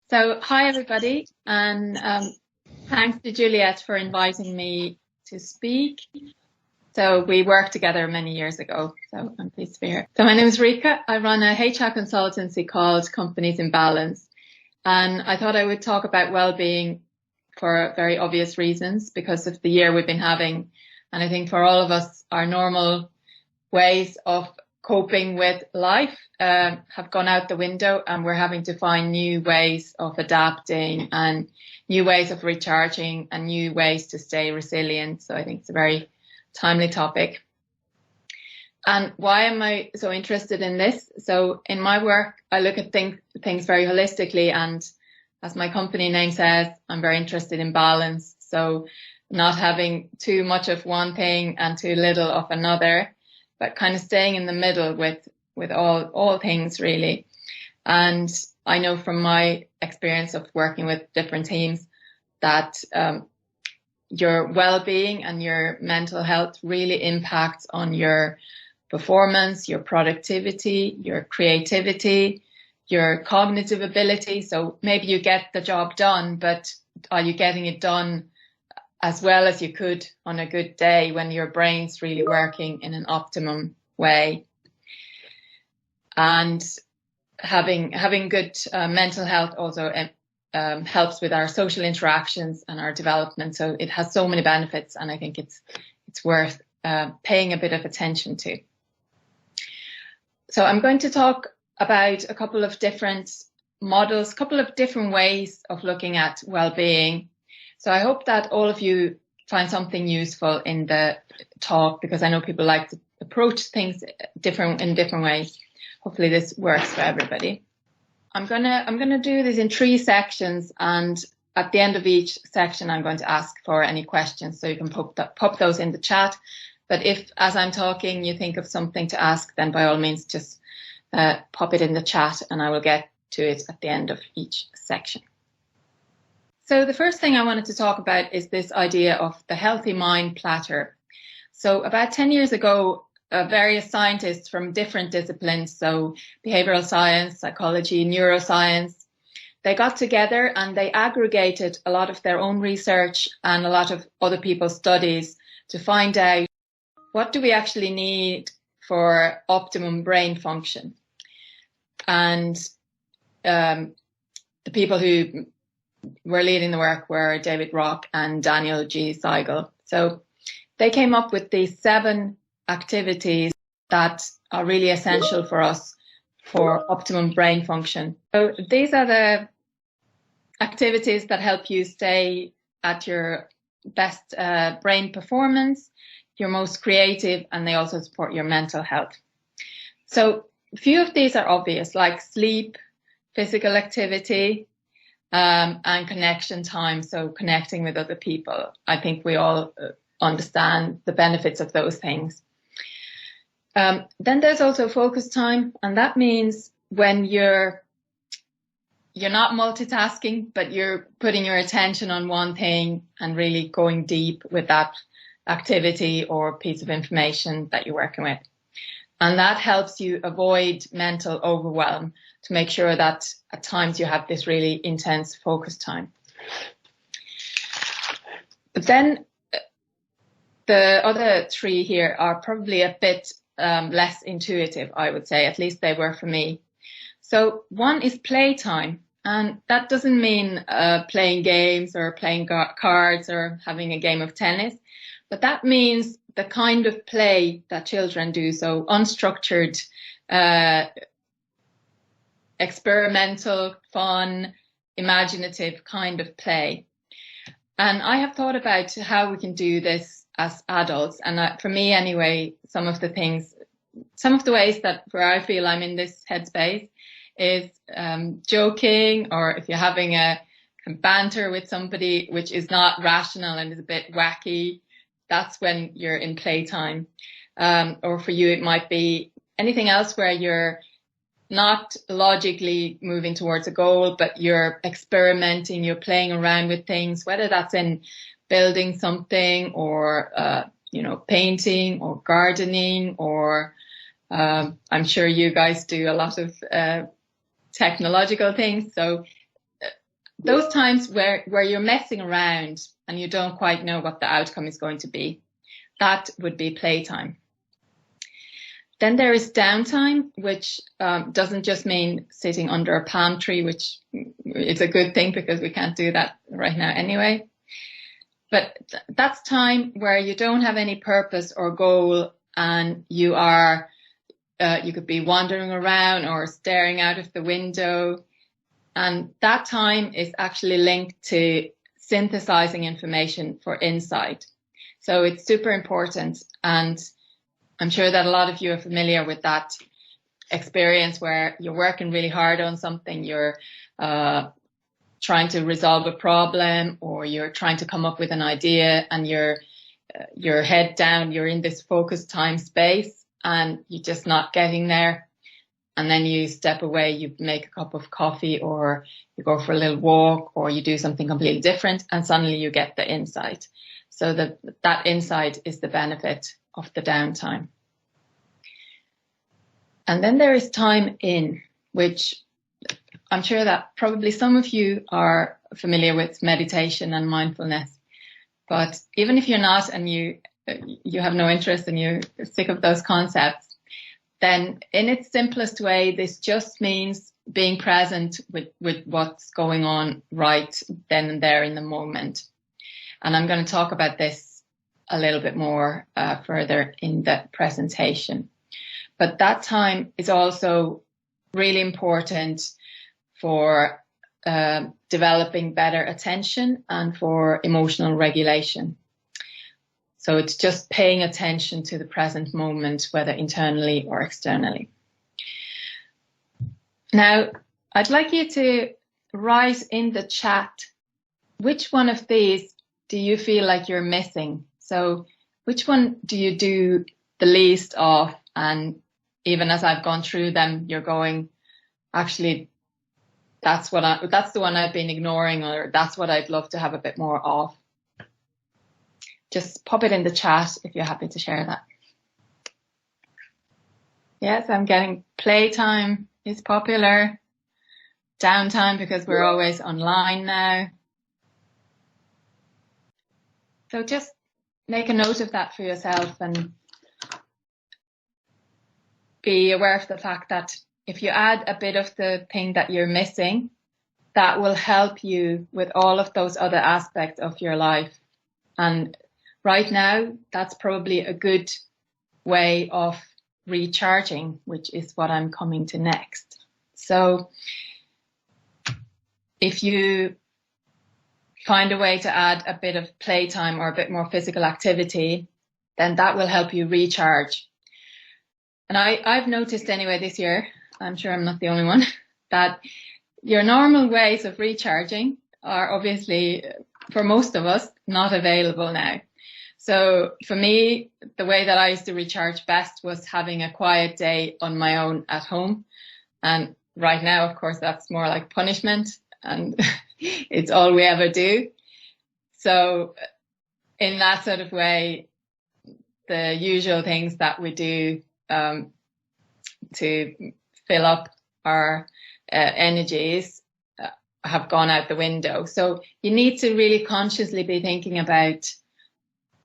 So, hi everybody, and thanks to Juliet for inviting me to speak. So, we worked together many years ago, so I'm pleased to be here. So, my name is Rika. I run a HR consultancy called Companies in Balance, and I thought I would talk about well-being for very obvious reasons because of the year we've been having, and I think for all of us, our normal ways of coping with life have gone out the window, and we're having to find new ways of adapting and new ways of recharging and new ways to stay resilient. So I think it's a very timely topic. And why am I so interested in this? So in my work, I look at things very holistically, and as my company name says, I'm very interested in balance. So not having too much of one thing and too little of another, but kind of staying in the middle with all things really. And I know from my experience of working with different teams that your well-being and your mental health really impacts on your performance, your productivity, your creativity, your cognitive ability. So maybe you get the job done, but are you getting it done as well as you could on a good day when your brain's really working in an optimum way? And having good mental health also helps with our social interactions and our development. So it has so many benefits, and I think it's worth paying a bit of attention to. So I'm going to talk about a couple of different models, a couple of different ways of looking at well-being. So I hope that all of you find something useful in the talk, because I know people like to approach things in different ways. Hopefully this works for everybody. I'm gonna do this in 3 sections, and at the end of each section I'm going to ask for any questions, so you can pop those in the chat. But if, as I'm talking, you think of something to ask, then by all means just pop it in the chat and I will get to it at the end of each section. So the first thing I wanted to talk about is this idea of the healthy mind platter. So about 10 years ago, various scientists from different disciplines, so behavioral science, psychology, neuroscience, they got together and they aggregated a lot of their own research and a lot of other people's studies to find out what do we actually need for optimum brain function. And the people who were leading the work were David Rock and Daniel G. Siegel. So they came up with these 7 activities that are really essential for us for optimum brain function. So these are the activities that help you stay at your best brain performance, your most creative, and they also support your mental health. So a few of these are obvious, like sleep, physical activity, and connection time, so connecting with other people. I think we all understand the benefits of those things. Then there's also focus time, and that means when you're not multitasking, but you're putting your attention on one thing and really going deep with that activity or piece of information that you're working with. And that helps you avoid mental overwhelm, to make sure that at times you have this really intense focus time. But then the other 3 here are probably a bit less intuitive, I would say, at least they were for me. So one is playtime, and that doesn't mean playing games or playing cards or having a game of tennis, but that means the kind of play that children do, so unstructured, experimental, fun, imaginative kind of play. And I have thought about how we can do this as adults. And for me anyway, some of the ways that where I feel I'm in this headspace is joking, or if you're having a banter with somebody which is not rational and is a bit wacky, that's when you're in playtime. Or for you, it might be anything else where you're not logically moving towards a goal, but you're experimenting, you're playing around with things, whether that's in building something or, painting or gardening, or I'm sure you guys do a lot of technological things. So those times where you're messing around and you don't quite know what the outcome is going to be, that would be playtime. Then there is downtime, which doesn't just mean sitting under a palm tree, which is a good thing because we can't do that right now anyway. But that's time where you don't have any purpose or goal, and you could be wandering around or staring out of the window. And that time is actually linked to synthesizing information for insight. So it's super important. And I'm sure that a lot of you are familiar with that experience where you're working really hard on something, you're trying to resolve a problem, or you're trying to come up with an idea, and you're head down, you're in this focused time space and you're just not getting there. And then you step away, you make a cup of coffee, or you go for a little walk, or you do something completely different, and suddenly you get the insight. So that insight is the benefit of the downtime. And then there is time in, which I'm sure that probably some of you are familiar with meditation and mindfulness. But even if you're not, and you have no interest and you're sick of those concepts, then in its simplest way, this just means being present with what's going on right then and there in the moment. And I'm going to talk about this a little bit more further in the presentation. But that time is also really important for developing better attention and for emotional regulation. So it's just paying attention to the present moment, whether internally or externally. Now, I'd like you to write in the chat, which one of these do you feel like you're missing? So which one do you do the least of? And even as I've gone through them, you're going, actually, that's the one I've been ignoring, or that's what I'd love to have a bit more of. Just pop it in the chat if you're happy to share that. Yes, I'm getting playtime is popular. Downtime because we're always online now. So just make a note of that for yourself and be aware of the fact that if you add a bit of the thing that you're missing, that will help you with all of those other aspects of your life. And right now, that's probably a good way of recharging, which is what I'm coming to next. So if you find a way to add a bit of playtime or a bit more physical activity, then that will help you recharge. And I've noticed anyway this year, I'm sure I'm not the only one, that your normal ways of recharging are obviously, for most of us, not available now. So for me, the way that I used to recharge best was having a quiet day on my own at home. And right now, of course, that's more like punishment, and it's all we ever do. So in that sort of way, the usual things that we do to fill up our energies have gone out the window. So you need to really consciously be thinking about,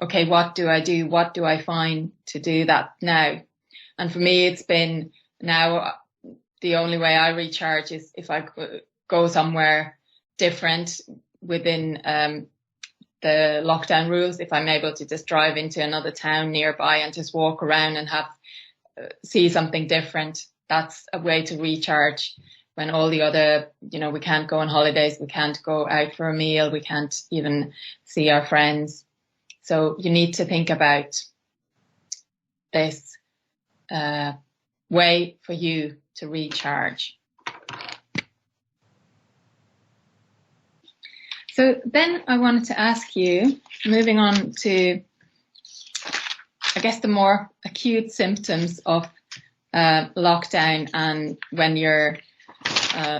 okay, what do I do? What do I find to do that now? And for me, it's been now the only way I recharge is if I go somewhere different within the lockdown rules. If I'm able to just drive into another town nearby and just walk around and see something different, that's a way to recharge when all the other, we can't go on holidays, we can't go out for a meal, we can't even see our friends. So you need to think about this way for you to recharge. So then I wanted to ask you, moving on to, I guess, the more acute symptoms of lockdown, and when your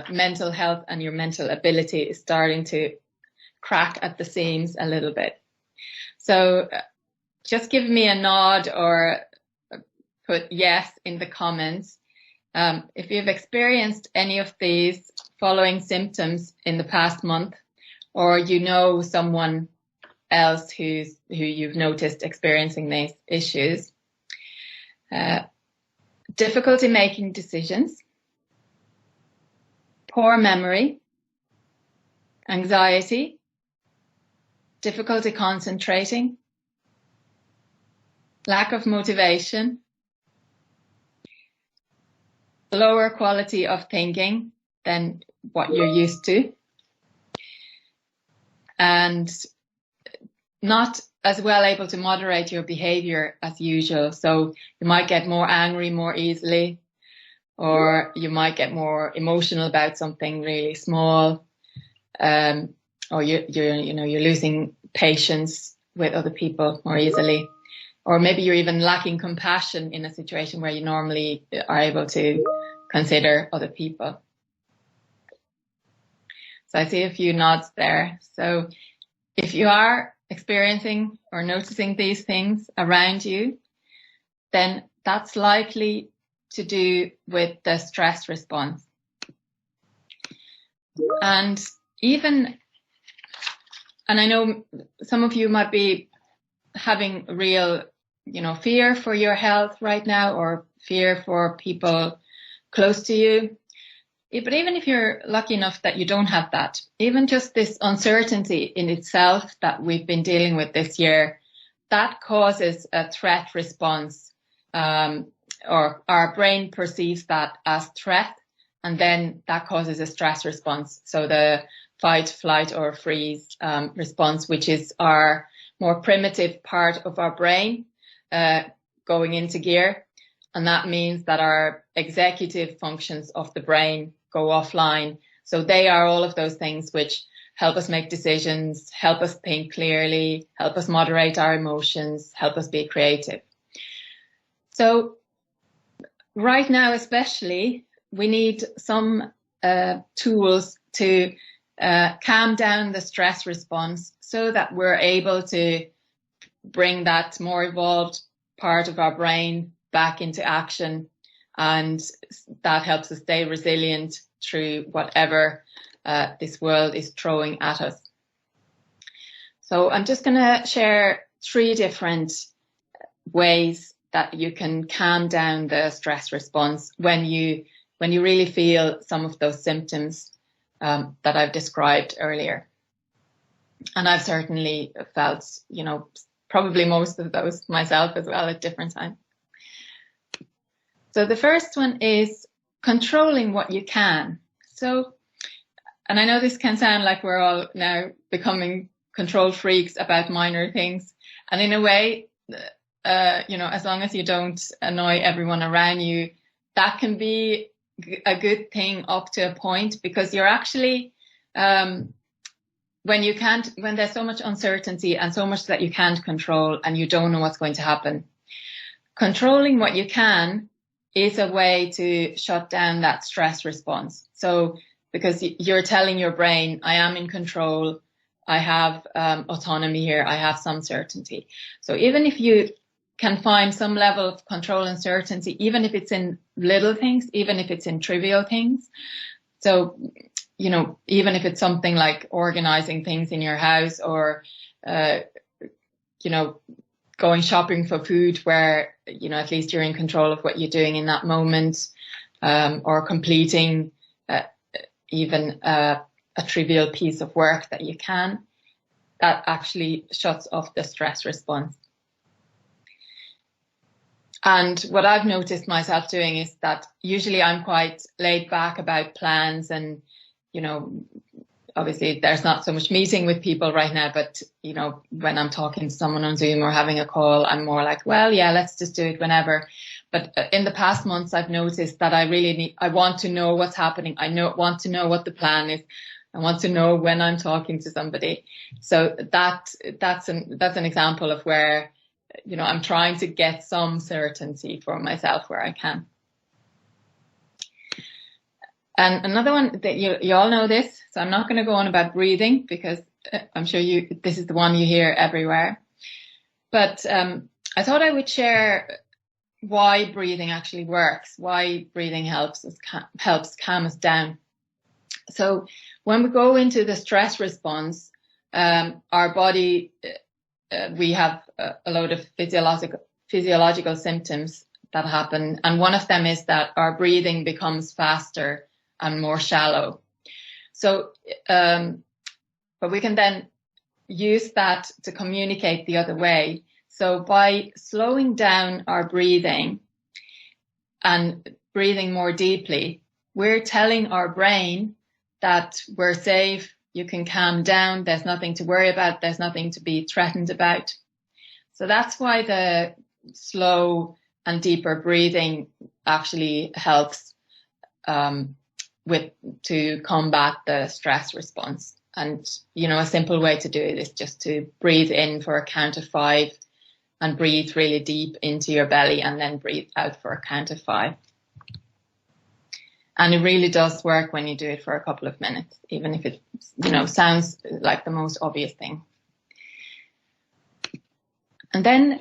mental health and your mental ability is starting to crack at the seams a little bit. So just give me a nod or put yes in the comments if you've experienced any of these following symptoms in the past month, or you know someone else who you've noticed experiencing these issues. Difficulty making decisions, poor memory, anxiety, difficulty concentrating, lack of motivation, lower quality of thinking than what you're used to, and not as well able to moderate your behavior as usual. So you might get more angry more easily, or you might get more emotional about something really small, or you're losing patience with other people more easily, or maybe you're even lacking compassion in a situation where you normally are able to consider other people. So I see a few nods there. So if you are experiencing or noticing these things around you, then that's likely to do with the stress response. And I know some of you might be having real, fear for your health right now, or fear for people close to you. But even if you're lucky enough that you don't have that, even just this uncertainty in itself that we've been dealing with this year, that causes a threat response, or our brain perceives that as threat, and then that causes a stress response. So the fight, flight, or freeze response, which is our more primitive part of our brain, going into gear. And that means that our executive functions of the brain go offline. So they are all of those things which help us make decisions, help us think clearly, help us moderate our emotions, help us be creative. So right now, especially, we need some tools to calm down the stress response so that we're able to bring that more evolved part of our brain back into action, and that helps us stay resilient through whatever this world is throwing at us. So I'm just going to share 3 different ways that you can calm down the stress response when you really feel some of those symptoms that I've described earlier. And I've certainly felt, probably most of those myself as well at different times. So the first one is controlling what you can. So, and I know this can sound like we're all now becoming control freaks about minor things. And in a way, as long as you don't annoy everyone around you, that can be a good thing up to a point, because you're actually, when there's so much uncertainty and so much that you can't control and you don't know what's going to happen, controlling what you can is a way to shut down that stress response. So, because you're telling your brain, I am in control, I have autonomy here, I have some certainty. So even if you can find some level of control and certainty, even if it's in little things, even if it's in trivial things. So, even if it's something like organizing things in your house, or, going shopping for food where, at least you're in control of what you're doing in that moment, or completing even a trivial piece of work that you can, that actually shuts off the stress response. And what I've noticed myself doing is that usually I'm quite laid back about plans, and, obviously there's not so much meeting with people right now, but, when I'm talking to someone on Zoom or having a call, I'm more like, well, yeah, let's just do it whenever. But in the past months, I've noticed that I want to know what's happening. Want to know what the plan is. I want to know when I'm talking to somebody. So that's an example of where, I'm trying to get some certainty for myself where I can. And another one that you all know this, so I'm not going to go on about breathing, because I'm sure this is the one you hear everywhere. But I thought I would share why breathing actually works, why breathing helps calm us down. So when we go into the stress response, our body, we have a load of physiological symptoms that happen. And one of them is that our breathing becomes faster and more shallow. So, but we can then use that to communicate the other way. So by slowing down our breathing and breathing more deeply, we're telling our brain that we're safe, you can calm down, there's nothing to worry about, there's nothing to be threatened about. So that's why the slow and deeper breathing actually helps to combat the stress response. And, you know, a simple way to do it is just to breathe in for a count of 5 and breathe really deep into your belly and then breathe out for a count of 5. And it really does work when you do it for a couple of minutes, even if it, you know, sounds like the most obvious thing. And then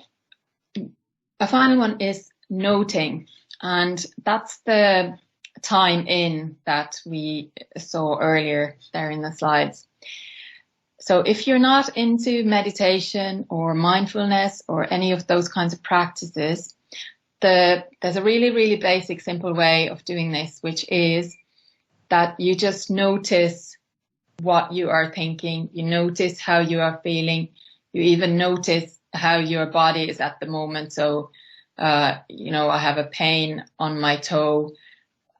a final one is noting. And that's the time in that we saw earlier there in the slides. So if you're not into meditation or mindfulness or any of those kinds of practices, there's a really, really basic, simple way of doing this, which is that you just notice what you are thinking, you notice how you are feeling, you even notice how your body is at the moment. So, you know, I have a pain on my toe,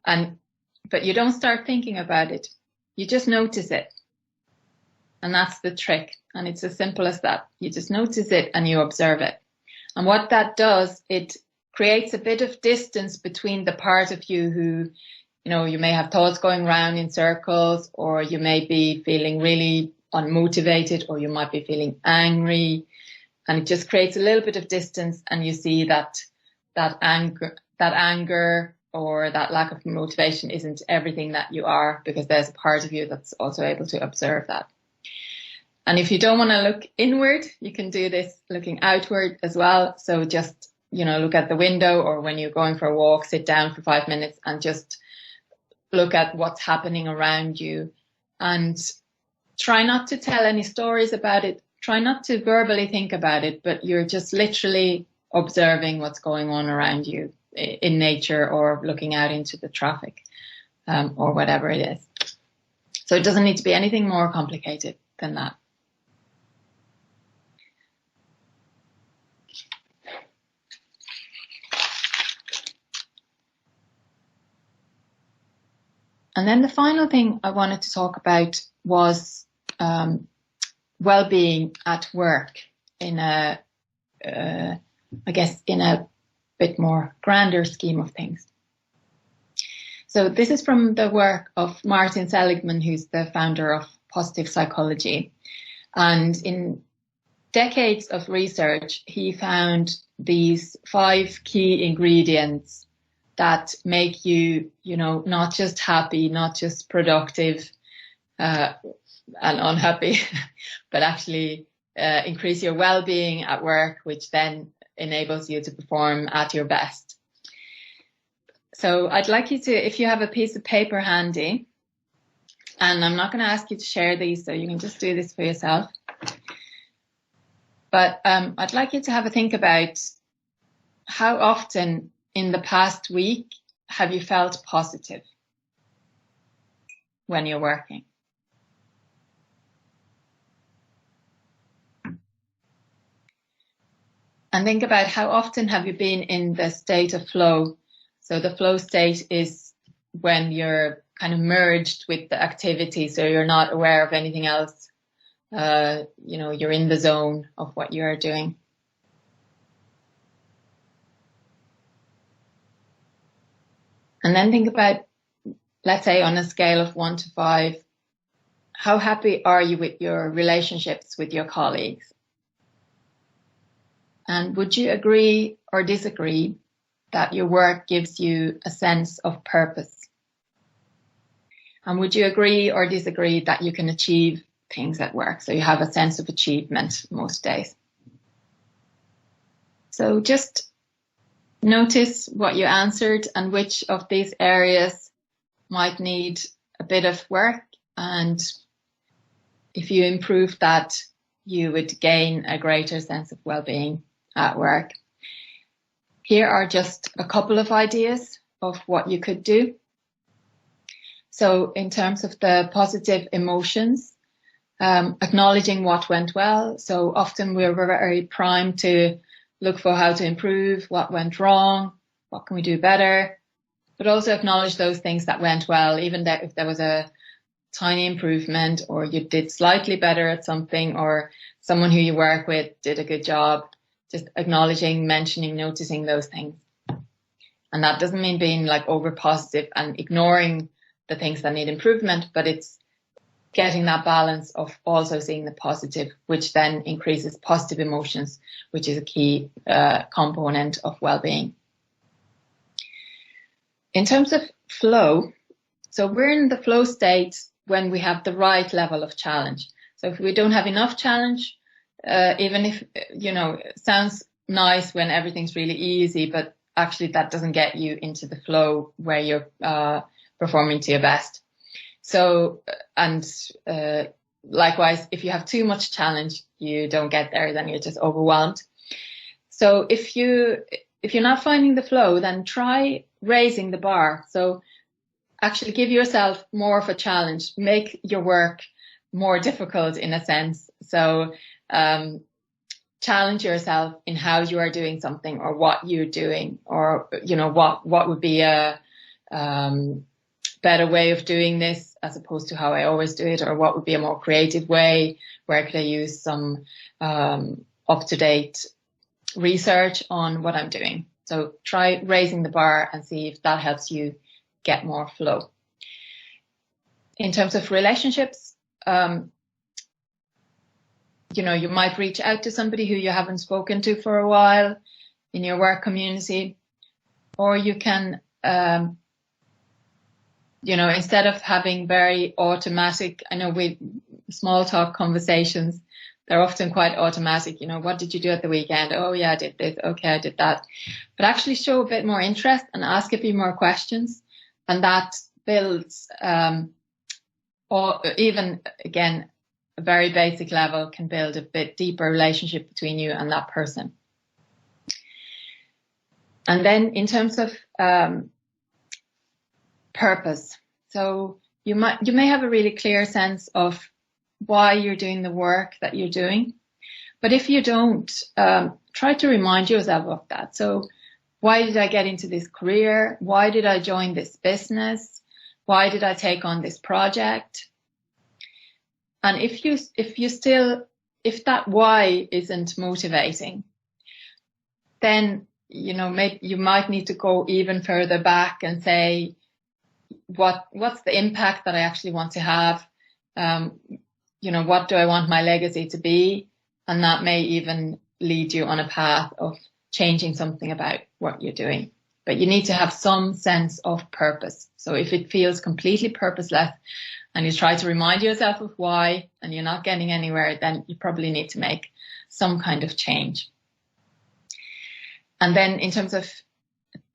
but you don't start thinking about it. You just notice it. And that's the trick. And it's as simple as that. You just notice it and you observe it. And what that does, it creates a bit of distance between the part of you who, you know, you may have thoughts going around in circles, or you may be feeling really unmotivated, or you might be feeling angry. And it just creates a little bit of distance, and you see that anger or that lack of motivation isn't everything that you are, because there's a part of you that's also able to observe that. And if you don't want to look inward, you can do this looking outward as well. So just, you know, look at the window, or when you're going for a walk, sit down for 5 minutes and just look at what's happening around you, and try not to tell any stories about it. Try not to verbally think about it, but you're just literally observing what's going on around you in nature, or looking out into the traffic, or whatever it is. So it doesn't need to be anything more complicated than that. And then the final thing I wanted to talk about was well-being at work in a bit more grander scheme of things. So this is from the work of Martin Seligman, who's the founder of positive psychology. And in decades of research, he found these 5 key ingredients that make you, you know, not just happy, not just productive and unhappy, but actually increase your well-being at work, which then enables you to perform at your best. So I'd like you to, if you have a piece of paper handy, and I'm not going to ask you to share these, so you can just do this for yourself. But I'd like you to have a think about how often in the past week have you felt positive when you're working? And think about how often have you been in the state of flow. So the flow state is when you're kind of merged with the activity, so you're not aware of anything else. You know, you're in the zone of what you're doing. And then think about, let's say on a scale of 1 to 5, how happy are you with your relationships with your colleagues? And would you agree or disagree that your work gives you a sense of purpose? And would you agree or disagree that you can achieve things at work? So you have a sense of achievement most days. So just notice what you answered and which of these areas might need a bit of work, and if you improve that, you would gain a greater sense of well-being at work. Here are just a couple of ideas of what you could do. So in terms of the positive emotions, acknowledging what went well. So often we're very primed to look for how to improve, what went wrong, what can we do better, but also acknowledge those things that went well, even that if there was a tiny improvement, or you did slightly better at something, or someone who you work with did a good job. Just acknowledging, mentioning, noticing those things. And that doesn't mean being like over positive and ignoring the things that need improvement, but it's getting that balance of also seeing the positive, which then increases positive emotions, which is a key component of well-being. In terms of flow, so we're in the flow state when we have the right level of challenge. So if we don't have enough challenge, even if, it sounds nice when everything's really easy, but actually that doesn't get you into the flow where you're performing to your best. So, and likewise, if you have too much challenge, you don't get there, then you're just overwhelmed. So if you're not finding the flow, then try raising the bar. So actually give yourself more of a challenge, make your work more difficult in a sense. So challenge yourself in how you are doing something, or what you're doing, or what would be a better way of doing this as opposed to how I always do it, or what would be a more creative way, where could I use some up-to-date research on what I'm doing. So try raising the bar and see if that helps you get more flow. In terms of relationships, you might reach out to somebody who you haven't spoken to for a while in your work community, or you can, instead of having very automatic, I know with small talk conversations, they're often quite automatic. What did you do at the weekend? Oh yeah, I did this. Okay, I did that. But actually show a bit more interest and ask a few more questions. And that builds, or even again, a very basic level can build a bit deeper relationship between you and that person. And then in terms of purpose, so you may have a really clear sense of why you're doing the work that you're doing, but if you don't, try to remind yourself of that. So why did I get into this career? Why did I join this business? Why did I take on this project? And if that why isn't motivating, then, you might need to go even further back and say, what's the impact that I actually want to have? What do I want my legacy to be? And that may even lead you on a path of changing something about what you're doing. But you need to have some sense of purpose. So if it feels completely purposeless and you try to remind yourself of why and you're not getting anywhere, then you probably need to make some kind of change. And then in terms of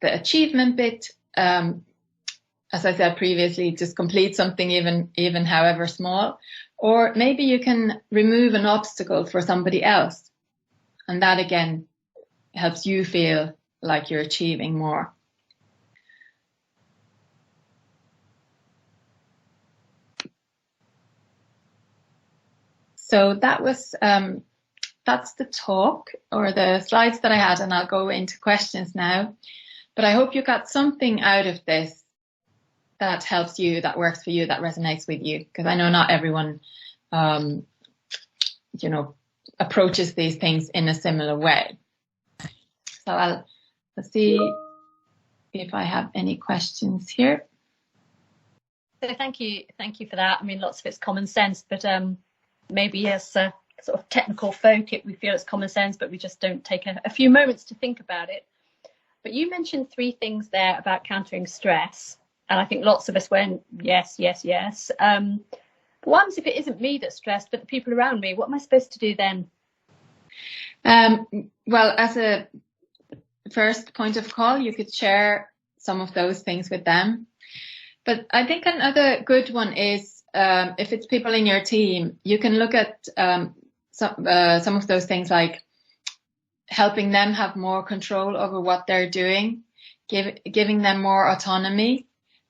the achievement bit, as I said previously, just complete something even however small, or maybe you can remove an obstacle for somebody else. And that again helps you feel like you're achieving more. So that was, that's the talk or the slides that I had, and I'll go into questions now. But I hope you got something out of this that helps you, that works for you, that resonates with you, because I know not everyone, approaches these things in a similar way. So let's see if I have any questions here. So thank you for that. I mean, lots of it's common sense, but maybe as a sort of technical folk, we feel it's common sense, but we just don't take a few moments to think about it. But you mentioned 3 things there about countering stress, and I think lots of us went, yes, yes, yes. But what happens if it isn't me that's stressed, but the people around me? What am I supposed to do then? Well, as a first point of call, you could share some of those things with them. But I think another good one is if it's people in your team, you can look at some of those things like helping them have more control over what they're doing, giving them more autonomy,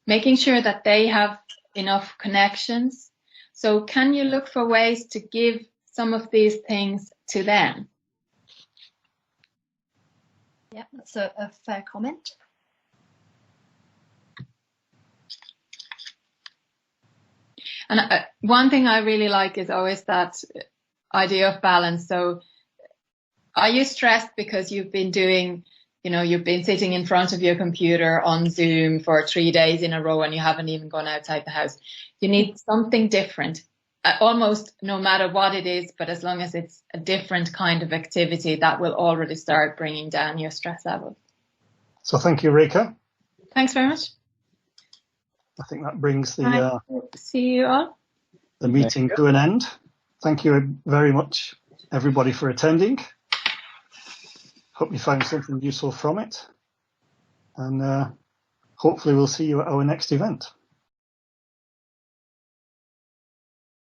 making sure that they have enough connections. So can you look for ways to give some of these things to them? Yeah, that's a fair comment. And one thing I really like is always that idea of balance. So are you stressed because you've been doing, you've been sitting in front of your computer on Zoom for 3 days in a row and you haven't even gone outside the house? You need something different, almost no matter what it is, but as long as it's a different kind of activity, that will already start bringing down your stress level. So thank you, Rika. Thanks very much. I think that brings the see you all. The meeting to an end. Thank you very much, everybody, for attending. Hope you found something useful from it. And hopefully we'll see you at our next event.